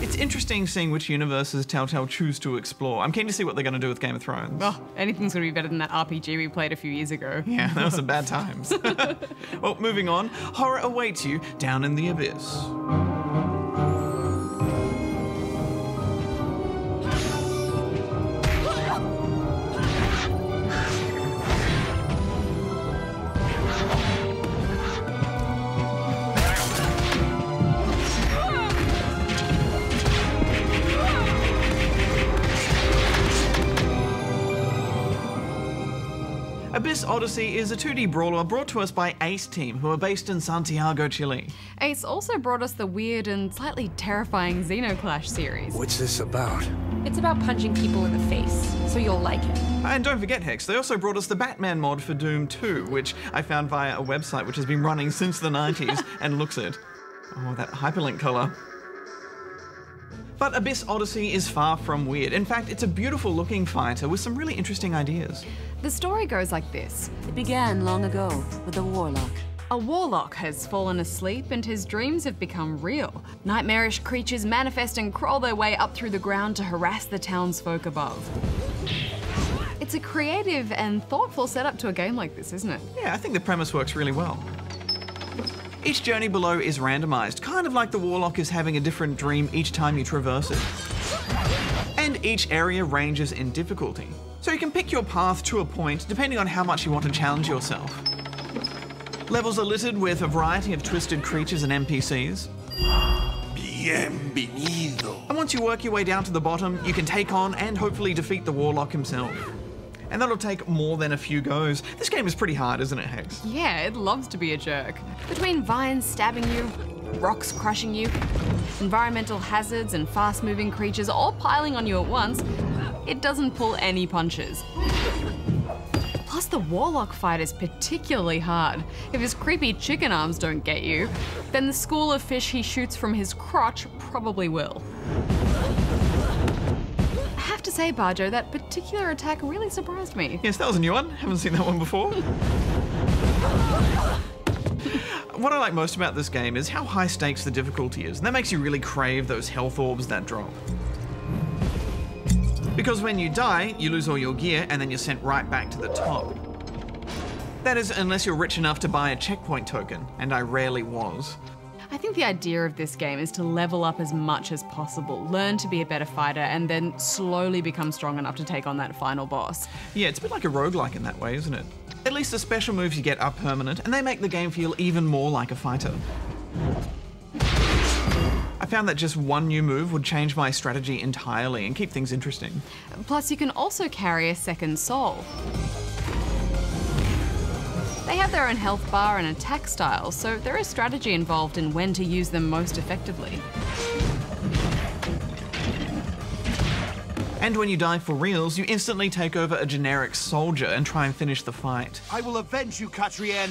It's interesting seeing which universes Telltale choose to explore. I'm keen to see what they're going to do with Game of Thrones. Oh, anything's going to be better than that RPG we played a few years ago. Yeah, that was some bad times. Well, moving on, horror awaits you down in the abyss. Abyss Odyssey is a 2D brawler brought to us by Ace Team, who are based in Santiago, Chile. Ace also brought us the weird and slightly terrifying Xenoclash series. What's this about? It's about punching people in the face, so you'll like it. And don't forget, Hex, they also brought us the Batman mod for Doom 2, which I found via a website which has been running since the 90s and looks it. Oh, that hyperlink color. But Abyss Odyssey is far from weird. In fact, it's a beautiful looking fighter with some really interesting ideas. The story goes like this. It began long ago with a warlock. A warlock has fallen asleep and his dreams have become real. Nightmarish creatures manifest and crawl their way up through the ground to harass the townsfolk above. It's a creative and thoughtful setup to a game like this, isn't it? Yeah, I think the premise works really well. Each journey below is randomized, kind of like the warlock is having a different dream each time you traverse it. And each area ranges in difficulty, so you can pick your path to a point depending on how much you want to challenge yourself. Levels are littered with a variety of twisted creatures and NPCs. Bienvenido. And once you work your way down to the bottom, you can take on and hopefully defeat the warlock himself. And that'll take more than a few goes. This game is pretty hard, isn't it, Hex? Yeah, it loves to be a jerk. Between vines stabbing you, rocks crushing you, environmental hazards and fast-moving creatures all piling on you at once, it doesn't pull any punches. Plus, the warlock fight is particularly hard. If his creepy chicken arms don't get you, then the school of fish he shoots from his crotch probably will. I have to say, Barjo, that particular attack really surprised me. Yes, that was a new one. Haven't seen that one before. What I like most about this game is how high stakes the difficulty is, and that makes you really crave those health orbs that drop. Because when you die, you lose all your gear and then you're sent right back to the top. That is, unless you're rich enough to buy a checkpoint token, and I rarely was. I think the idea of this game is to level up as much as possible, learn to be a better fighter, and then slowly become strong enough to take on that final boss. Yeah, it's a bit like a roguelike in that way, isn't it? At least the special moves you get are permanent, and they make the game feel even more like a fighter. I found that just one new move would change my strategy entirely and keep things interesting. Plus, you can also carry a second soul. They have their own health bar and attack style, so there is strategy involved in when to use them most effectively. And when you die for reals, you instantly take over a generic soldier and try and finish the fight. I will avenge you, Katrien.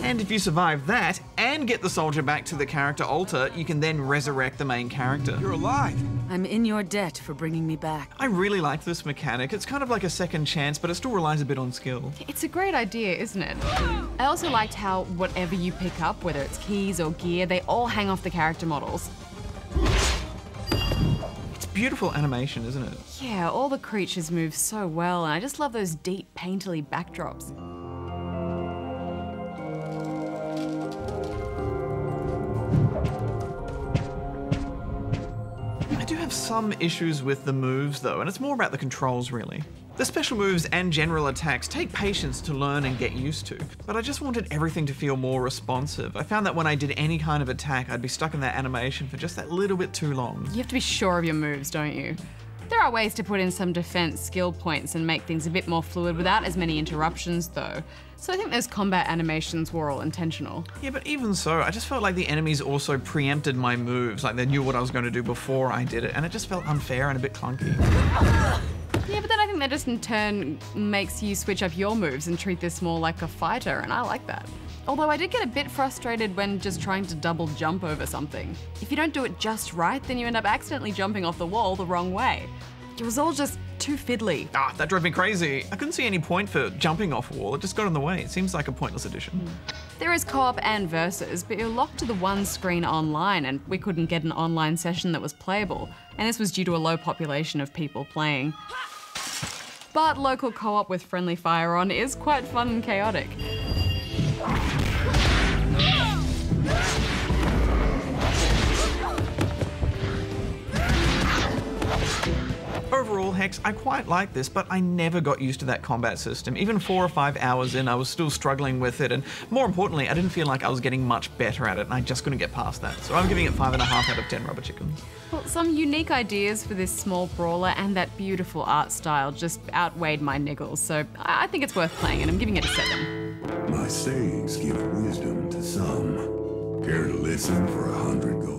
And if you survive that and get the soldier back to the character altar, you can then resurrect the main character. You're alive. I'm in your debt for bringing me back. I really like this mechanic. It's kind of like a second chance, but it still relies a bit on skill. It's a great idea, isn't it? I also liked how whatever you pick up, whether it's keys or gear, they all hang off the character models. It's beautiful animation, isn't it? Yeah, all the creatures move so well, and I just love those deep, painterly backdrops. I do have some issues with the moves though, and it's more about the controls really. The special moves and general attacks take patience to learn and get used to, but I just wanted everything to feel more responsive. I found that when I did any kind of attack, I'd be stuck in that animation for just that little bit too long. You have to be sure of your moves, don't you? There are ways to put in some defense skill points and make things a bit more fluid without as many interruptions though. So I think those combat animations were all intentional. Yeah, but even so, I just felt like the enemies also preempted my moves, like they knew what I was going to do before I did it, and it just felt unfair and a bit clunky. Yeah, but then I think that just in turn makes you switch up your moves and treat this more like a fighter, and I like that. Although I did get a bit frustrated when just trying to double jump over something. If you don't do it just right, then you end up accidentally jumping off the wall the wrong way. It was all just too fiddly. Ah, that drove me crazy. I couldn't see any point for jumping off a wall. It just got in the way. It seems like a pointless addition. There is co-op and versus, but you're locked to the one screen online, and we couldn't get an online session that was playable. And this was due to a low population of people playing. But local co-op with friendly fire on is quite fun and chaotic. Overall, Hex, I quite like this, but I never got used to that combat system. Even 4 or 5 hours in, I was still struggling with it, and more importantly, I didn't feel like I was getting much better at it, and I just couldn't get past that. So I'm giving it 5.5 out of 10 rubber chickens. Well, some unique ideas for this small brawler and that beautiful art style just outweighed my niggles, so I think it's worth playing, and I'm giving it a 7. My sayings give wisdom to some. Care to listen for 100 gold?